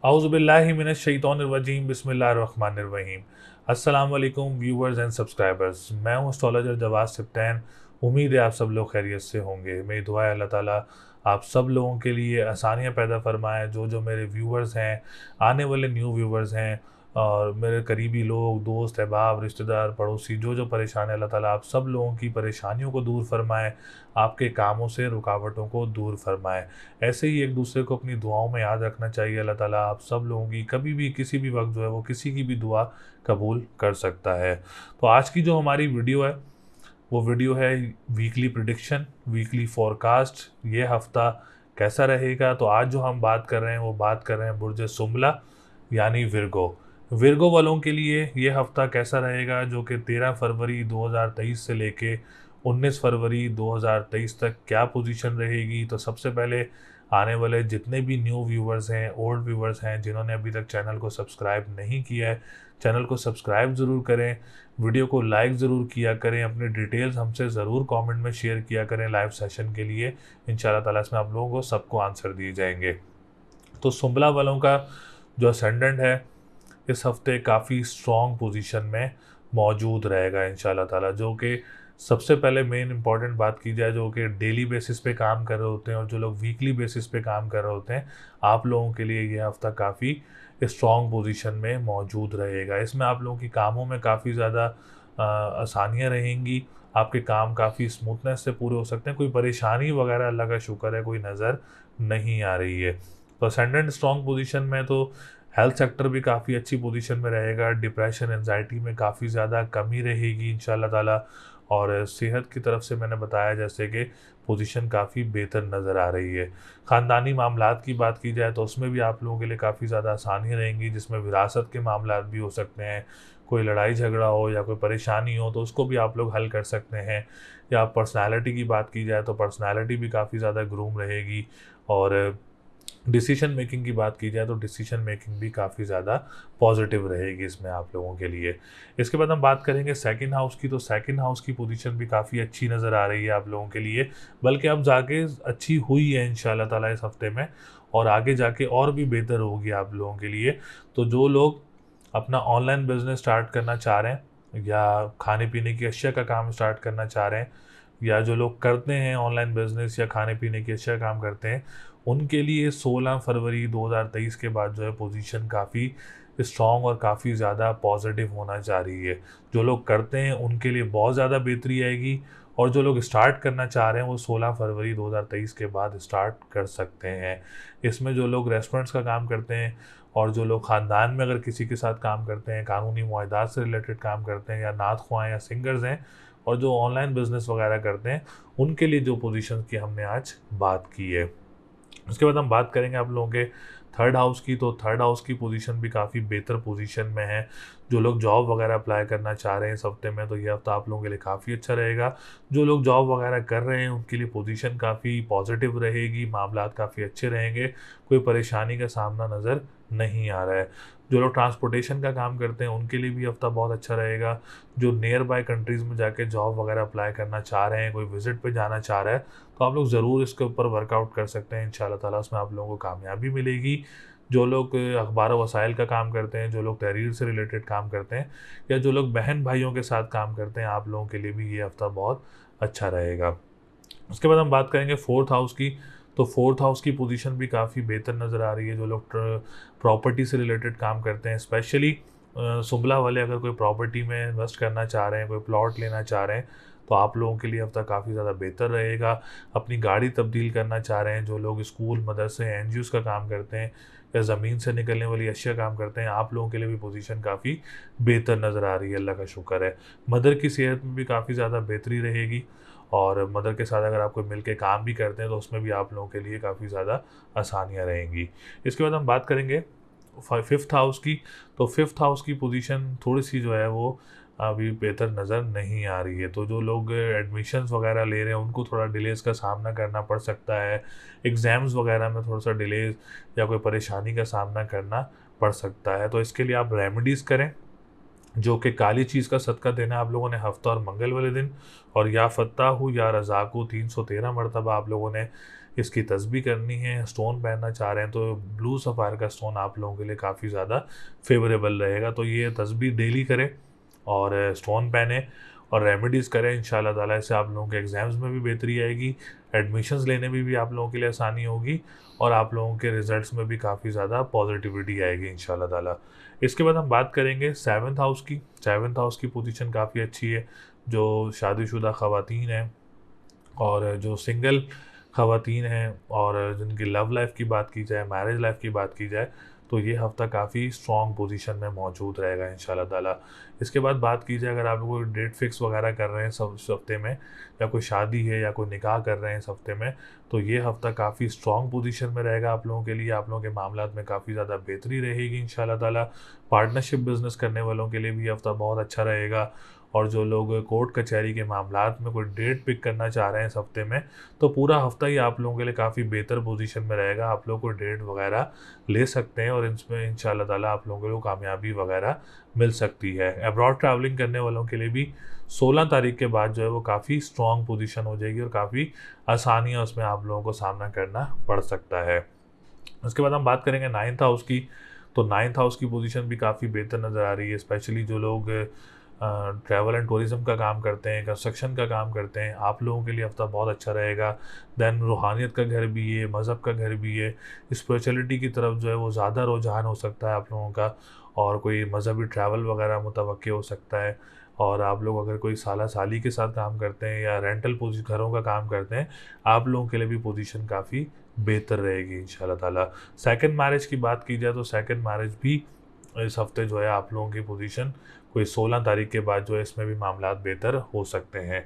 औज़ुबिल्लाहि मिनश्शैतानिर्रजीम बिस्मिल्लाहिर्रहमानिर्रहीम। अस्सलाम वालेकुम व्यूअर्स एंड सब्सक्राइबर्स। मैं हूं एस्ट्रोलॉजर जवाद सिप्टैन। उम्मीद है आप सब लोग खैरियत से होंगे। मेरी दुआ है अल्लाह ताला आप सब लोगों के लिए आसानियां पैदा फरमाए। जो जो मेरे व्यूअर्स हैं, आने वाले न्यू व्यूअर्स हैं और मेरे करीबी लोग, दोस्त, अहबाब, रिश्तेदार, पड़ोसी, जो जो परेशान है, अल्लाह ताला आप सब लोगों की परेशानियों को दूर फरमाए, आपके कामों से रुकावटों को दूर फरमाए। ऐसे ही एक दूसरे को अपनी दुआओं में याद रखना चाहिए। अल्लाह ताला आप सब लोगों की कभी भी किसी भी वक्त जो है वो किसी की भी दुआ कबूल कर सकता है। तो आज की जो हमारी वीडियो है वो वीडियो है वीकली प्रिडिक्शन, वीकली फोरकास्ट। ये हफ्ता कैसा रहेगा? तो आज जो हम बात कर रहे हैं वो बात कर रहे हैं बुर्ज सुम्बला यानी विर्गो। विर्गो वालों के लिए ये हफ्ता कैसा रहेगा, जो कि 13 फरवरी 2023 से लेके 19 फरवरी 2023 तक क्या पोजीशन रहेगी। तो सबसे पहले आने वाले जितने भी न्यू व्यूवर्स हैं, ओल्ड व्यूवर्स हैं, जिन्होंने अभी तक चैनल को सब्सक्राइब नहीं किया है, चैनल को सब्सक्राइब ज़रूर करें, वीडियो को लाइक ज़रूर किया करें, अपनी डिटेल्स हमसे ज़रूर कमेंट में शेयर किया करें लाइव सेशन के लिए। इंशाल्लाह ताला इसमें आप लोगों को सबको आंसर दिए जाएंगे। तो सुम्बला वालों का जो असेंडेंट है इस हफ्ते काफ़ी स्ट्रॉन्ग पोजीशन में मौजूद रहेगा इंशाल्लाह ताला। जो कि सबसे पहले मेन इंपॉर्टेंट बात की जाए, जो कि डेली बेसिस पे काम कर रहे होते हैं और जो लोग वीकली बेसिस पे काम कर रहे होते हैं, आप लोगों के लिए ये हफ्ता काफ़ी स्ट्रॉन्ग पोजीशन में मौजूद रहेगा। इसमें आप लोगों की कामों में काफ़ी ज़्यादा आसानियाँ रहेंगी। आपके काम काफ़ी स्मूथनेस से पूरे हो सकते हैं। कोई परेशानी वगैरह अल्लाह का शुक्र है कोई नज़र नहीं आ रही है। तो असेंडेंट स्ट्रॉन्ग पोजीशन में तो हेल्थ सेक्टर भी काफ़ी अच्छी पोजीशन में रहेगा। डिप्रेशन, एंजाइटी में काफ़ी ज़्यादा कमी रहेगी इंशाल्लाह ताला। और सेहत की तरफ से मैंने बताया जैसे कि पोजीशन काफ़ी बेहतर नज़र आ रही है। ख़ानदानी मामलात की बात की जाए तो उसमें भी आप लोगों के लिए काफ़ी ज़्यादा आसानियाँ रहेंगी, जिसमें विरासत के मामलात भी हो सकते हैं। कोई लड़ाई झगड़ा हो या कोई परेशानी हो तो उसको भी आप लोग हल कर सकते हैं। या पर्सनैलिटी की बात की जाए तो पर्सनैलिटी भी काफ़ी ज़्यादा ग्रूम रहेगी। और डिसीजन मेकिंग की बात की जाए तो डिसीजन मेकिंग भी काफ़ी ज़्यादा पॉजिटिव रहेगी इसमें आप लोगों के लिए। इसके बाद हम बात करेंगे सेकंड हाउस की। तो सेकंड हाउस की पोजीशन भी काफ़ी अच्छी नज़र आ रही है आप लोगों के लिए, बल्कि अब जाके अच्छी हुई है इंशाल्लाह ताला इस हफ्ते में, और आगे जाके और भी बेहतर होगी आप लोगों के लिए। तो जो लोग अपना ऑनलाइन बिजनेस स्टार्ट करना चाह रहे हैं या खाने पीने की अशिया का काम स्टार्ट करना चाह रहे हैं, या जो लोग करते हैं ऑनलाइन बिजनेस या खाने पीने की अशिया काम करते हैं, उनके लिए 16 फरवरी 2023 के बाद जो है पोजीशन काफ़ी स्ट्रॉन्ग और काफ़ी ज़्यादा पॉजिटिव होना जा रही है। जो लोग करते हैं उनके लिए बहुत ज़्यादा बेहतरी आएगी, और जो लोग स्टार्ट करना चाह रहे हैं वो 16 फरवरी 2023 के बाद स्टार्ट कर सकते हैं। इसमें जो लोग रेस्टोरेंट्स का काम करते हैं और जो लोग ख़ानदान में अगर किसी के साथ काम करते हैं, कानूनी मुआहदात से रिलेटेड काम करते हैं, या नात ख्वां या सिंगर्स हैं, और जो ऑनलाइन बिजनेस वगैरह करते हैं, उनके लिए जो पोजीशन की हमने आज बात की है। उसके बाद हम बात करेंगे आप लोगों के थर्ड हाउस की। तो थर्ड हाउस की पोजीशन भी काफ़ी बेहतर पोजीशन में है। जो लोग जॉब वगैरह अप्लाई करना चाह रहे हैं इस हफ्ते में, तो ये हफ्ता आप लोगों के लिए काफ़ी अच्छा रहेगा। जो लोग जॉब वगैरह कर रहे हैं उनके लिए पोजीशन काफ़ी पॉजिटिव रहेगी, मामलात काफ़ी अच्छे रहेंगे, कोई परेशानी का सामना नज़र नहीं आ रहा है। जो लोग ट्रांसपोर्टेशन का काम करते हैं उनके लिए भी हफ्ता बहुत अच्छा रहेगा। जो नियर बाय कंट्रीज़ में जाके जॉब वगैरह अप्लाई करना चाह रहे हैं, कोई विज़िट पे जाना चाह रहा है, तो आप लोग ज़रूर इसके ऊपर वर्कआउट कर सकते हैं। इंशाल्लाह ताला उसमें आप लोगों को कामयाबी मिलेगी। जो लोग अखबार वसाइल का काम करते हैं, जो लोग तहरीर से रिलेटेड काम करते हैं, या जो लोग बहन भाइयों के साथ काम करते हैं, आप लोगों के लिए भी ये हफ्ता बहुत अच्छा रहेगा। उसके बाद हम बात करेंगे फोर्थ हाउस की। तो फोर्थ हाउस की पोजीशन भी काफ़ी बेहतर नज़र आ रही है। जो लोग प्रॉपर्टी से रिलेटेड काम करते हैं, स्पेशली सुबला वाले अगर कोई प्रॉपर्टी में इन्वेस्ट करना चाह रहे हैं, कोई प्लॉट लेना चाह रहे हैं, तो आप लोगों के लिए हफ्ता काफ़ी ज़्यादा बेहतर रहेगा। अपनी गाड़ी तब्दील करना चाह रहे हैं, जो लोग स्कूल, मदरसे, एनजीओज़ का काम करते हैं या ज़मीन से निकलने वाली अशिया काम करते हैं, आप लोगों के लिए भी पोजीशन काफ़ी बेहतर नज़र आ रही है, अल्लाह का शुक्र है। मदर की सेहत में भी काफ़ी ज़्यादा बेहतरी रहेगी, और मदर के साथ अगर आप कोई मिल के काम भी करते हैं तो उसमें भी आप लोगों के लिए काफ़ी ज़्यादा आसानियाँ रहेंगी। इसके बाद हम बात करेंगे फिफ्थ हाउस की। तो फिफ्थ हाउस की पोजीशन थोड़ी सी जो है वो अभी बेहतर नज़र नहीं आ रही है। तो जो लोग एडमिशन्स वगैरह ले रहे हैं उनको थोड़ा डिलेज़ का सामना करना पड़ सकता है। एग्ज़ाम्स वगैरह में थोड़ा सा डिलेज़ या कोई परेशानी का सामना करना पड़ सकता है। तो इसके लिए आप रेमेडीज़ करें, जो कि काली चीज़ का सदका देना है आप लोगों ने हफ्ता और मंगल वाले दिन, और या फत्ताहू या रज़ाकू 313 मरतबा आप लोगों ने इसकी तस्बीह करनी है, स्टोन पहनना चाह रहे हैं तो ब्लू सफ़ायर का स्टोन आप लोगों के लिए काफ़ी ज़्यादा फेवरेबल रहेगा। तो ये तस्बीह डेली करें और स्टोन पहने और रेमेडीज़ करें। इंशाल्लाह ताला इससे आप लोगों के एग्ज़ाम्स में भी बेहतरी आएगी, एडमिशन्स लेने में भी आप लोगों के लिए आसानी होगी और आप लोगों के रिज़ल्ट्स में भी काफ़ी ज़्यादा पॉजिटिविटी आएगी इंशाल्लाह ताला। इसके बाद हम बात करेंगे 7th हाउस की। 7th हाउस की पोजीशन काफ़ी अच्छी है। जो शादीशुदा ख़वातीन हैं और जो सिंगल ख़वातीन हैं और जिनकी लव लाइफ की बात की जाए, मैरिज लाइफ की बात की जाए, तो ये हफ़्ता काफ़ी स्ट्रॉन्ग पोजीशन में मौजूद रहेगा इंशाल्लाह ताला। इसके बाद बात की जाए अगर आप लोग कोई डेट फिक्स वगैरह कर रहे हैं इस हफ्ते में, या कोई शादी है या कोई निकाह कर रहे हैं इस हफ्ते में, तो ये हफ़्ता काफ़ी स्ट्रॉन्ग पोजीशन में रहेगा आप लोगों के लिए। आप लोगों के मामलात में काफ़ी ज़्यादा बेहतरी रहेगी इंशाल्लाह ताला। पार्टनरशिप बिज़नेस करने वालों के लिए भी ये हफ़्ता बहुत अच्छा रहेगा। और जो लोग कोर्ट कचहरी के मामलात में कोई डेट पिक करना चाह रहे हैं इस हफ्ते में, तो पूरा हफ्ता ही आप लोगों के लिए काफ़ी बेहतर पोजीशन में रहेगा। आप लोग को डेट वगैरह ले सकते हैं और इसमें इंशाल्लाह ताला आप लोगों को कामयाबी वगैरह मिल सकती है। अब्रॉड ट्रैवलिंग करने वालों के लिए भी 16 तारीख के बाद जो है वो काफ़ी स्ट्रॉन्ग पोजीशन हो जाएगी और काफ़ी आसानियाँ उसमें आप लोगों को सामना करना पड़ सकता है। उसके बाद हम बात करेंगे 9th हाउस की। तो 9th हाउस की पोजीशन भी काफ़ी बेहतर नज़र आ रही है, स्पेशली जो लोग ट्रैवल एंड टूरिज़्म का काम करते हैं, कंस्ट्रक्शन का काम करते हैं, आप लोगों के लिए हफ़्ता बहुत अच्छा रहेगा। देन रूहानियत का घर भी है, मज़हब का घर भी है, स्पिरिचुअलिटी की तरफ जो है वो ज़्यादा रुझान हो सकता है आप लोगों का, और कोई मज़हबी ट्रैवल वगैरह मुतवक्किल हो सकता है। और आप लोग अगर कोई साला साली के साथ काम करते हैं या रेंटल घरों का काम करते हैं, आप लोगों के लिए भी पोजीशन काफ़ी बेहतर रहेगी इंशाल्लाह ताला। सेकंड मैरिज की बात की जाए तो सेकंड मैरिज भी इस हफ्ते जो है आप लोगों की पोजीशन कोई 16 तारीख के बाद जो है इसमें भी मामलात बेहतर हो सकते हैं।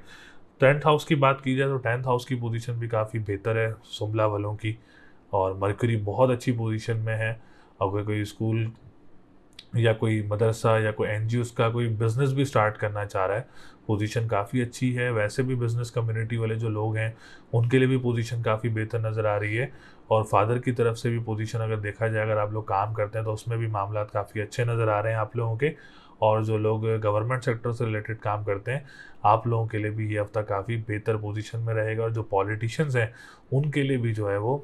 10th हाउस की बात की जाए तो 10th हाउस की पोजीशन भी काफ़ी बेहतर है सुमला वालों की, और मरकरी बहुत अच्छी पोजीशन में है। अगर कोई स्कूल या कोई मदरसा या कोई एनजीओ का कोई बिज़नेस भी स्टार्ट करना चाह रहा है, पोजीशन काफ़ी अच्छी है। वैसे भी बिज़नेस कम्युनिटी वाले जो लोग हैं उनके लिए भी पोजीशन काफ़ी बेहतर नज़र आ रही है। और फादर की तरफ से भी पोजीशन अगर देखा जाए, अगर आप लोग काम करते हैं तो उसमें भी मामलात काफ़ी अच्छे नज़र आ रहे हैं आप लोगों के। और जो लोग गवर्नमेंट सेक्टर से रिलेटेड काम करते हैं, आप लोगों के लिए भी ये हफ्ता काफ़ी बेहतर पोजीशन में रहेगा। और जो पॉलिटिशियंस हैं उनके लिए भी जो है वो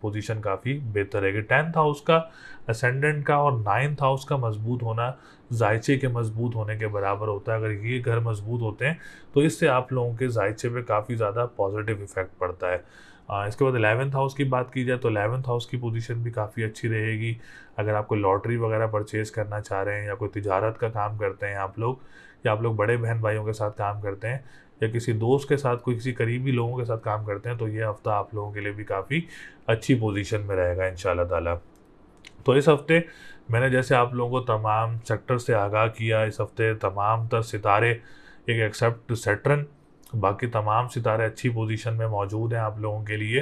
पोजीशन काफ़ी बेहतर रहेगी। 10th हाउस का असेंडेंट का और 9th हाउस का मजबूत होना जायचे के मजबूत होने के बराबर होता है। अगर ये घर मजबूत होते हैं तो इससे आप लोगों के जायचे पे काफ़ी ज़्यादा पॉजिटिव इफेक्ट पड़ता है। इसके बाद 11th हाउस की बात की जाए तो 11th हाउस की पोजीशन भी काफ़ी अच्छी रहेगी। अगर आप कोई लॉटरी वगैरह परचेज़ करना चाह रहे हैं, या कोई तिजारत का काम करते हैं आप लोग, या आप लोग बड़े बहन भाइयों के साथ काम करते हैं, या किसी दोस्त के साथ, कोई किसी करीबी लोगों के साथ काम करते हैं, तो ये हफ्ता आप लोगों के लिए भी काफ़ी अच्छी पोजीशन में रहेगा इंशाल्लाह ताला। तो इस हफ्ते मैंने जैसे आप लोगों को तमाम सेक्टर से आगाह किया, इस हफ्ते तमाम तर सितारे, एक एक्सेप्ट सैटर्न, बाकी तमाम सितारे अच्छी पोजीशन में मौजूद हैं आप लोगों के लिए।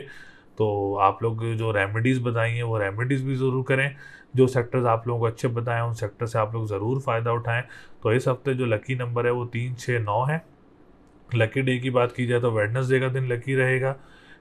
तो आप लोग जो रेमेडीज़ बताई हैं वो रेमेडीज़ भी ज़रूर करें। जो सेक्टर्स आप लोगों को अच्छे बताएं उन सेक्टर से आप लोग ज़रूर फ़ायदा उठाएं। तो इस हफ्ते जो लकी नंबर है वो 3, 6, 9 है। लकी डे की बात की जाए तो वेडनेसडे का दिन लकी रहेगा।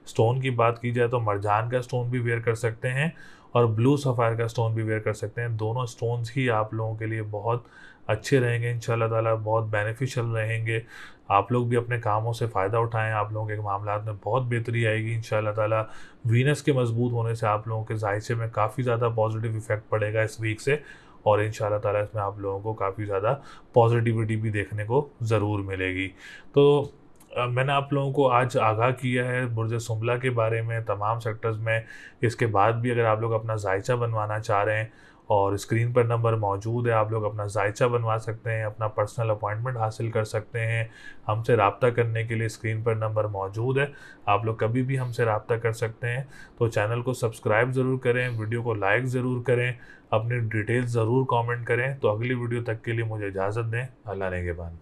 स्टोन की बात की जाए तो मरजान का स्टोन भी वेयर कर सकते हैं और ब्लू सफ़ायर का स्टोन भी वेयर कर सकते हैं। दोनों स्टोन्स ही आप लोगों के लिए बहुत अच्छे रहेंगे इंशाल्लाह ताला, बहुत बेनिफिशियल रहेंगे। आप लोग भी अपने कामों से फ़ायदा उठाएं, आप लोगों के मामलात में बहुत बेहतरी आएगी इंशाल्लाह ताला। वीनस के मजबूत होने से आप लोगों के जायचे में काफ़ी ज़्यादा पॉजिटिव इफेक्ट पड़ेगा इस वीक से, और इंशाल्लाह ताला इसमें आप लोगों को काफ़ी ज़्यादा पॉजिटिविटी भी देखने को ज़रूर मिलेगी। तो मैंने आप लोगों को आज आगाह किया है बुर्ज सुमला के बारे में तमाम सेक्टर्स में। इसके बाद भी अगर आप लोग अपना जायचा बनवाना चाह रहे हैं, और स्क्रीन पर नंबर मौजूद है, आप लोग अपना जायचा बनवा सकते हैं, अपना पर्सनल अपॉइंटमेंट हासिल कर सकते हैं। हमसे रब्ता करने के लिए स्क्रीन पर नंबर मौजूद है, आप लोग कभी भी हमसे रब्ता कर सकते हैं। तो चैनल को सब्सक्राइब ज़रूर करें, वीडियो को लाइक ज़रूर करें, अपनी डिटेल्स ज़रूर कमेंट करें। तो अगली वीडियो तक के लिए मुझे इजाज़त दें। अल्लाह नेगेबान।